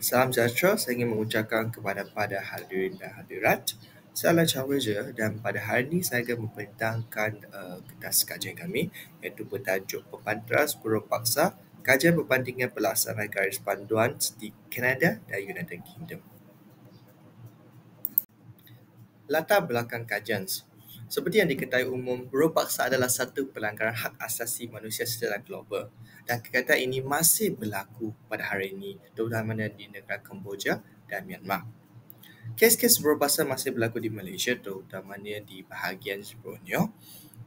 Salam sejahtera, saya ingin mengucapkan kepada hadirin dan hadirat. Saya adalah Cawaja dan pada hari ini saya akan membentangkan kertas kajian kami iaitu bertajuk Pepantras Buruh Paksa, Kajian Perbandingan Pelaksanaan Garis Panduan di Kanada dan United Kingdom. Latar belakang kajian. Seperti yang diketahui umum, buruh paksa adalah satu pelanggaran hak asasi manusia secara global dan kegiatan ini masih berlaku pada hari ini, terutamanya di negara Kemboja dan Myanmar. Kes-kes buruh paksa masih berlaku di Malaysia, terutamanya di bahagian Borneo,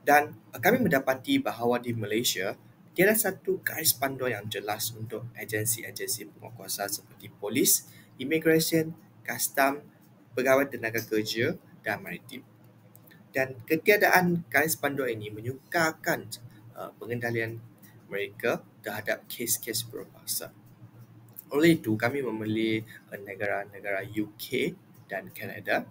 dan kami mendapati bahawa di Malaysia tiada satu garis panduan yang jelas untuk agensi-agensi penguasa seperti polis, imigresen, kastam, pegawai tenaga kerja dan maritim. Dan ketiadaan garis panduan ini menyukarkan pengendalian mereka terhadap kes-kes buruh paksa. Oleh itu, kami memilih negara-negara UK dan Kanada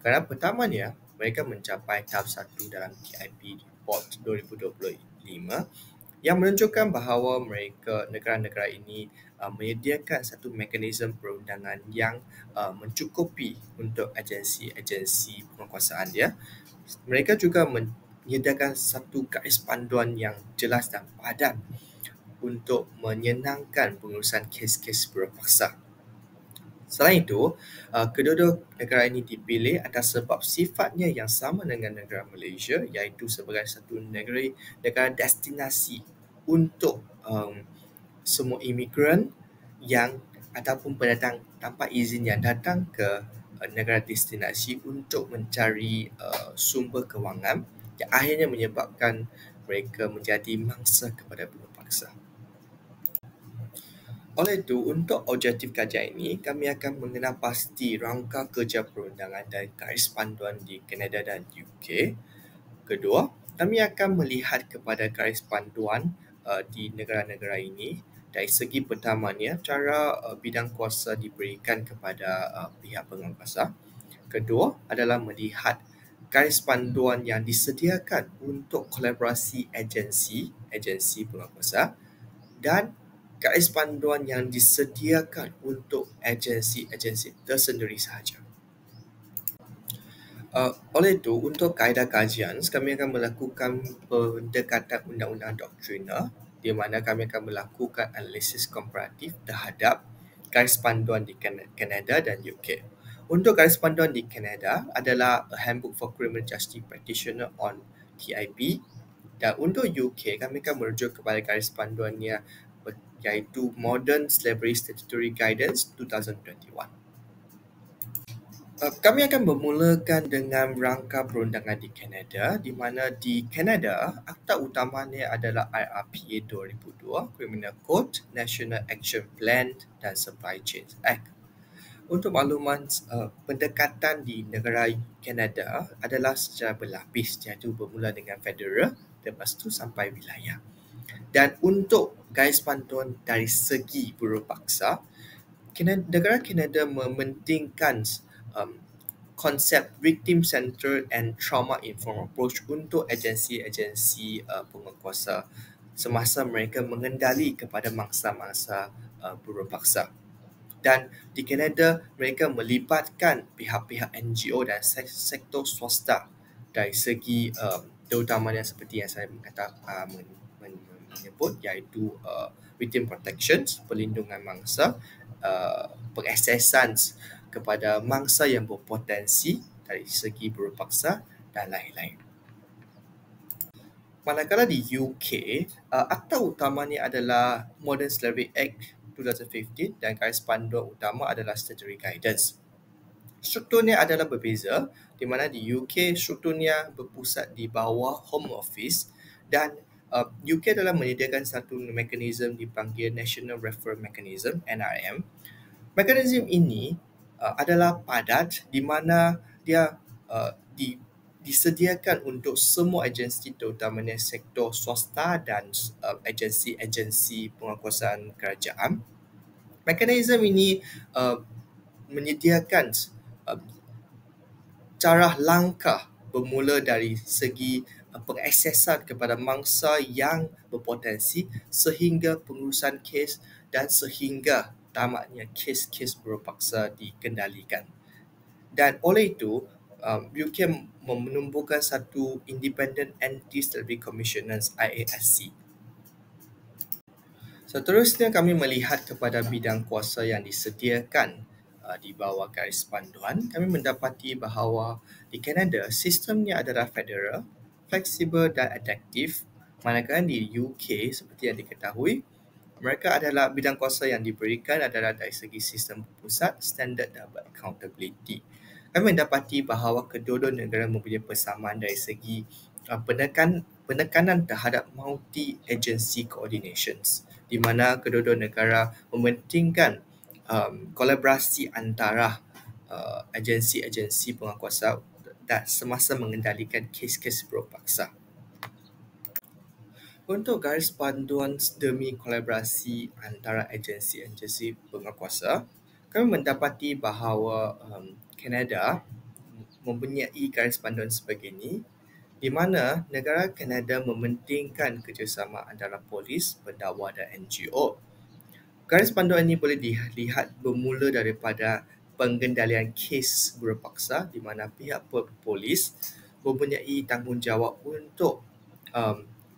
kerana pertamanya mereka mencapai tahap 1 dalam TIP Report 2025 yang menunjukkan bahawa negara-negara ini menyediakan satu mekanisme perundangan yang mencukupi untuk agensi-agensi penguasaan dia. Mereka juga menyediakan satu garis panduan yang jelas dan padat untuk menyenangkan pengurusan kes-kes buruh paksa. Selain itu, kedua-dua negara ini dipilih atas sebab sifatnya yang sama dengan negara Malaysia, iaitu sebagai satu negara destinasi untuk semua imigran yang ataupun pendatang tanpa izin yang datang ke negara destinasi untuk mencari sumber kewangan yang akhirnya menyebabkan mereka menjadi mangsa kepada buruh paksa. Oleh itu, untuk objektif kajian ini, kami akan mengenal pasti rangka kerja perundangan dan garis panduan di Kanada dan UK. Kedua, kami akan melihat kepada garis panduan di negara-negara ini dari segi pertamanya, cara bidang kuasa diberikan kepada pihak penguasa. Kedua adalah melihat garis panduan yang disediakan untuk kolaborasi agensi penguasa dan garis panduan yang disediakan untuk agensi-agensi tersendiri sahaja. Oleh itu, untuk kaedah kajian, kami akan melakukan pendekatan undang-undang doktrina di mana kami akan melakukan analisis komparatif terhadap garis panduan di Kanada dan UK. Untuk garis panduan di Kanada adalah A Handbook for Criminal Justice Practitioner on TIP, dan untuk UK kami akan merujuk kepada garis panduannya iaitu Modern Slavery Statutory Guidance 2021. Kami akan bermulakan dengan rangka perundangan di Kanada, di mana di Kanada, akta utamanya adalah IRPA 2002, Criminal Code, National Action Plan dan Supply Chain Act. Untuk makluman, pendekatan di negara Kanada adalah secara berlapis, iaitu bermula dengan federal, lepas tu sampai wilayah. Dan untuk garis panduan dari segi buruh paksa, negara Kanada mementingkan konsep victim-centered and trauma-informed approach untuk agensi-agensi penguasa semasa mereka mengendali kepada mangsa-mangsa buruh paksa. Dan di Kanada, mereka melibatkan pihak-pihak NGO dan sektor swasta dari segi terutamanya seperti yang saya menyebut iaitu victim protection, perlindungan mangsa, pengaksesan kepada mangsa yang berpotensi dari segi buruh paksa dan lain-lain. Manakala di UK, akta utamanya adalah Modern Slavery Act 2015 dan garis panduan utama adalah Statutory Guidance. Strukturnya adalah berbeza, di mana di UK strukturnya berpusat di bawah Home Office dan UK adalah menyediakan satu mekanisme dipanggil National Referral Mechanism, NRM. Mekanisme ini adalah padat di mana dia disediakan untuk semua agensi terutamanya sektor swasta dan agensi-agensi penguasaan kerajaan. Mekanisme ini menyediakan cara langkah bermula dari segi pengaksesan kepada mangsa yang berpotensi sehingga pengurusan kes dan sehingga tamaknya kes-kes berpaksa dikendalikan. Dan oleh itu, UK menumbuhkan satu Independent Anti-Slavery Commissioners IASC. Seterusnya kami melihat kepada bidang kuasa yang disediakan di bawah garis panduan. Kami mendapati bahawa di Kanada sistemnya adalah federal, fleksibel dan adaptif. Manakala di UK seperti yang diketahui, mereka adalah bidang kuasa yang diberikan adalah dari segi sistem pusat, standard dan accountability. Kami mendapati bahawa kedua-dua negara mempunyai persamaan dari segi penekanan terhadap multi-agency coordinations, di mana kedua-dua negara mementingkan kolaborasi antara agensi-agensi penguatkuasa dan semasa mengendalikan kes-kes berpaksa. Untuk garis panduan demi kolaborasi antara agensi-agensi penguatkuasa, kami mendapati bahawa Kanada mempunyai garis panduan sebegini, di mana negara Kanada mementingkan kerjasama antara polis, pendakwa dan NGO. Garis panduan ini boleh dilihat bermula daripada pengendalian kes berpaksa, di mana pihak polis mempunyai tanggungjawab untuk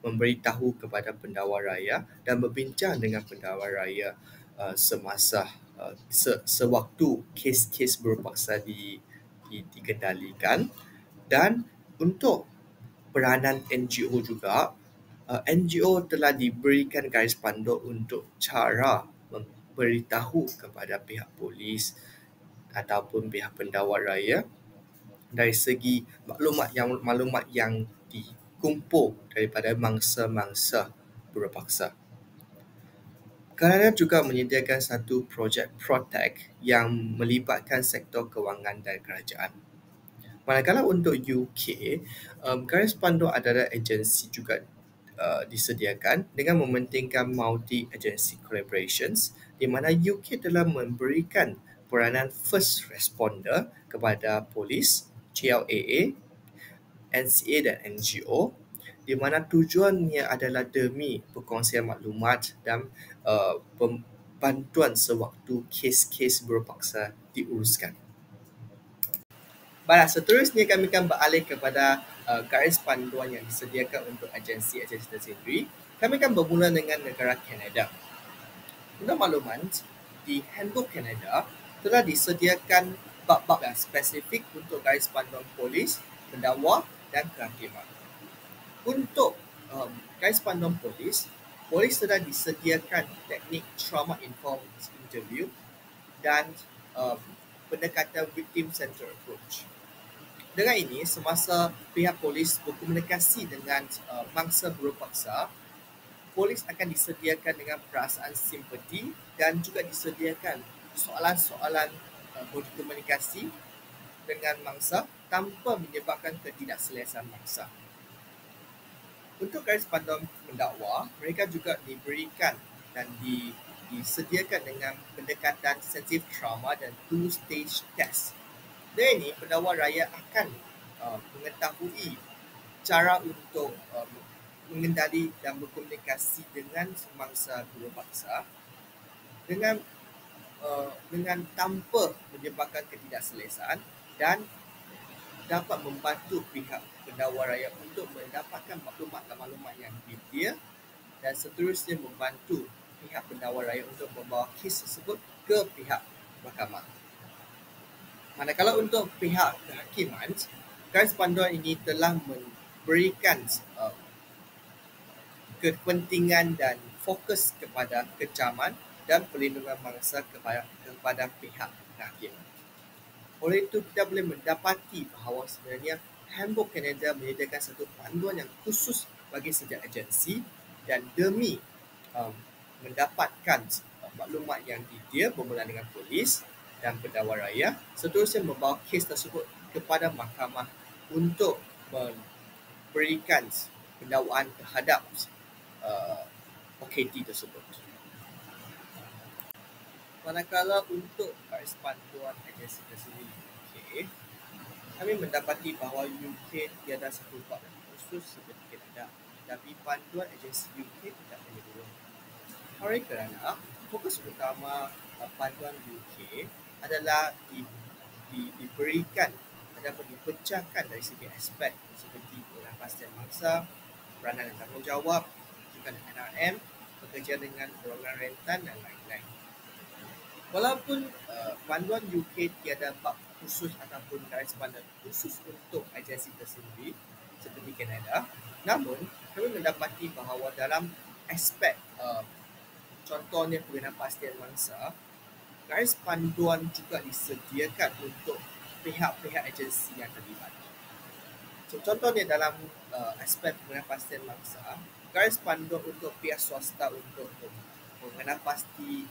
memberitahu kepada pendakwa raya dan berbincang dengan pendakwa raya semasa sewaktu kes-kes berpaksa dikendalikan. Dan untuk peranan NGO juga, NGO telah diberikan garis panduan untuk cara memberitahu kepada pihak polis ataupun pihak pendakwa raya dari segi maklumat yang dikumpul daripada mangsa-mangsa berpaksa. Kanada juga menyediakan satu projek Protect yang melibatkan sektor kewangan dan kerajaan. Manakala untuk UK, garis panduan adalah agensi juga disediakan dengan mementingkan multi-agency collaborations, di mana UK telah memberikan peranan first responder kepada polis, GLAA, NCA dan NGO, di mana tujuannya adalah demi perkongsian maklumat dan bantuan sewaktu kes-kes berpaksa diuruskan. Baiklah, seterusnya kami akan beralih kepada garis panduan yang disediakan untuk agensi-agensi tersendiri. Kami akan bermula dengan negara Kanada. Untuk maklumat, di Handbook Kanada telah disediakan bab-bab yang spesifik untuk garis panduan polis, pendakwa dan kehakiman. Untuk garis panduan polis telah disediakan teknik trauma-informed interview dan pendekatan victim-centered approach. Dengan ini, semasa pihak polis berkomunikasi dengan mangsa berpaksa, polis akan disediakan dengan perasaan simpati dan juga disediakan soalan-soalan berkomunikasi dengan mangsa tanpa menyebabkan ketidakselesaan mangsa. Untuk garis panduan pendakwa, mereka juga diberikan dan disediakan dengan pendekatan sensitive trauma dan two-stage test. Dan ini, pendakwa raya akan mengetahui cara untuk mengendali dan berkomunikasi dengan mangsa berpaksa dengan tanpa menyebabkan ketidakselesaan dan dapat membantu pihak pendakwa raya untuk mendapatkan maklumat yang detail dan seterusnya membantu pihak pendakwa raya untuk membawa kes tersebut ke pihak mahkamah. Manakala untuk pihak kehakiman, garis panduan ini telah memberikan kepentingan dan fokus kepada kecaman dan perlindungan mangsa kepada pihak kehakiman. Oleh itu, kita boleh mendapati bahawa sebenarnya Handbook Kanada menyediakan satu panduan yang khusus bagi setiap agensi dan demi mendapatkan maklumat yang detail bermula dengan polis dan pendakwa raya, seterusnya membawa kes tersebut kepada mahkamah untuk memberikan pendakwaan terhadap OKT tersebut. Manakala untuk garis panduan agensi tersendiri UK, kami mendapati bahawa UK tiada satu bab yang khusus seperti Kanada, tapi panduan agensi UK tidak menyeluruh. Oleh kerana fokus utama panduan UK adalah diberikan ataupun dipecahkan dari segi aspek seperti pengapastian mangsa, peranan dan tanggungjawab, juga NRM, bekerja dengan golongan rentan dan lain-lain. Walaupun panduan UK tiada bab khusus ataupun garis panduan khusus untuk agensi tersendiri seperti Kanada, namun kami mendapati bahawa dalam aspek contohnya pengapastian mangsa, garis panduan juga disediakan untuk pihak-pihak agensi yang terlibat. So, contohnya dalam aspek pengapastian mangsa, garis panduan untuk pihak swasta untuk mengenapasti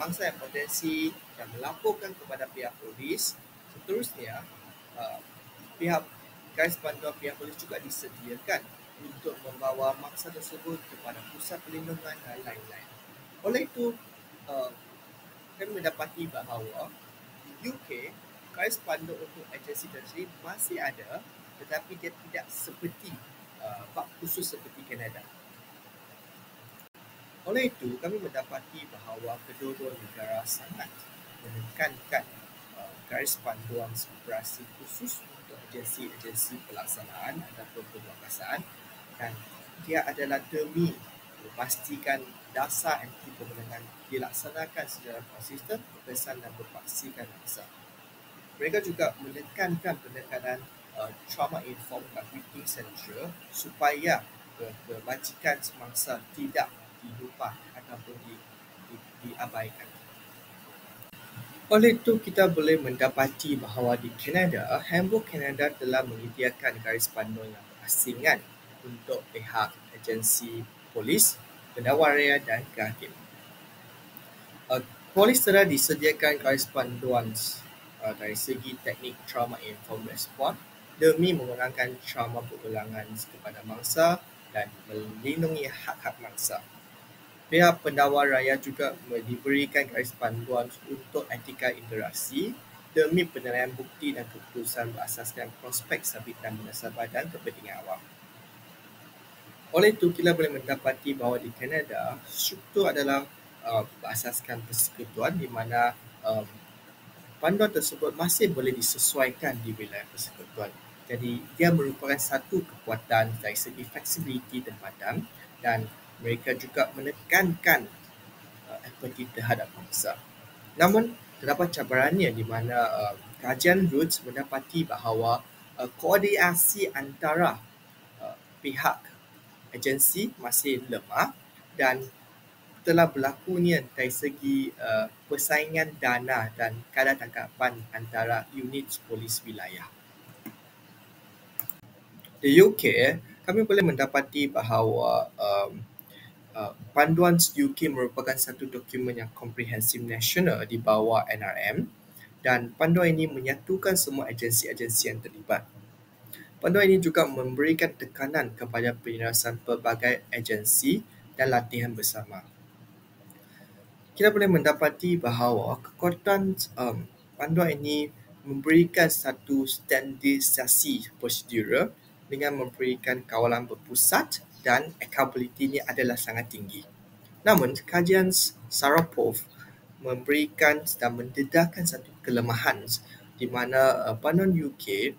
mangsa yang potensi dan melaporkan kepada pihak polis. Seterusnya, pihak garis panduan pihak polis juga disediakan untuk membawa mangsa tersebut kepada pusat perlindungan dan lain-lain. Oleh itu, kami mendapati bahawa di UK, garis panduan untuk agensi tersebut masih ada, tetapi dia tidak seperti bab khusus seperti Kanada. Oleh itu, kami mendapati bahawa kedua-dua negara sangat menekankan garis panduan operasi khusus untuk agensi-agensi pelaksanaan ataupun penguatkuasaan, dan dia adalah demi memastikan dasar anti pemenangan dilaksanakan secara konsisten, berkesan dan berpaksikan mangsa. Mereka juga menekankan penekanan trauma-informed briefing central supaya kebajikan semangsa tidak dilupa ataupun diabaikan. Oleh itu, kita boleh mendapati bahawa di Kanada, Handbook Kanada telah menyediakan garis panduan yang berasingan untuk pihak agensi polis, pendakwa raya dan kehakim. Polis telah disediakan garis panduan dari segi teknik trauma-informed response demi mengurangkan trauma berulangan kepada mangsa dan melindungi hak-hak mangsa. Pihak pendakwa raya juga diberikan garis panduan untuk etika interaksi demi penilaian bukti dan keputusan berasaskan prospek sabit dan munasabah dan kepentingan awam. Oleh itu, kita boleh mendapati bahawa di Kanada, struktur adalah berasaskan persekutuan di mana panduan tersebut masih boleh disesuaikan di wilayah persekutuan. Jadi, dia merupakan satu kekuatan dari segi fleksibiliti tempatan dan mereka juga menekankan empati terhadap bangsa. Namun, terdapat cabarannya di mana kajian Roots mendapati bahawa koordinasi antara pihak agensi masih lemah dan telah berlakunya dari segi persaingan dana dan kadar tangkapan antara unit polis wilayah. Di UK, kami boleh mendapati bahawa panduan UK merupakan satu dokumen yang komprehensif nasional di bawah NRM dan panduan ini menyatukan semua agensi-agensi yang terlibat. Panduan ini juga memberikan tekanan kepada penyelesaian pelbagai agensi dan latihan bersama. Kita boleh mendapati bahawa kekuatan panduan ini memberikan satu standardisasi prosedur dengan memberikan kawalan berpusat dan accountability ini adalah sangat tinggi. Namun, kajian Sarapov memberikan dan mendedahkan satu kelemahan di mana panduan UK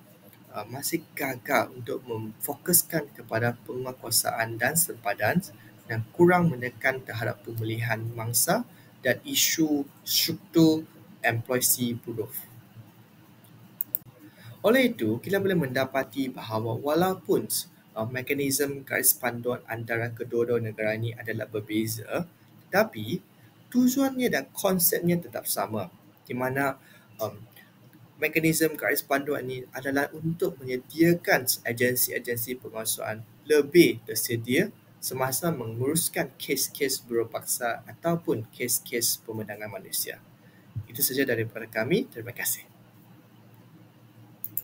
masih gagal untuk memfokuskan kepada penguatkuasaan dan sempadan dan kurang menekan terhadap pemulihan mangsa dan isu struktur employee buruh. Oleh itu, kita boleh mendapati bahawa walaupun mekanisme garis panduan antara kedua-dua negara ini adalah berbeza, tetapi tujuannya dan konsepnya tetap sama, di mana mekanisme garis panduan ini adalah untuk menyediakan agensi-agensi penguasaan lebih tersedia semasa menguruskan kes-kes buruh paksa ataupun kes-kes pemandangan manusia. Itu saja daripada kami. Terima kasih.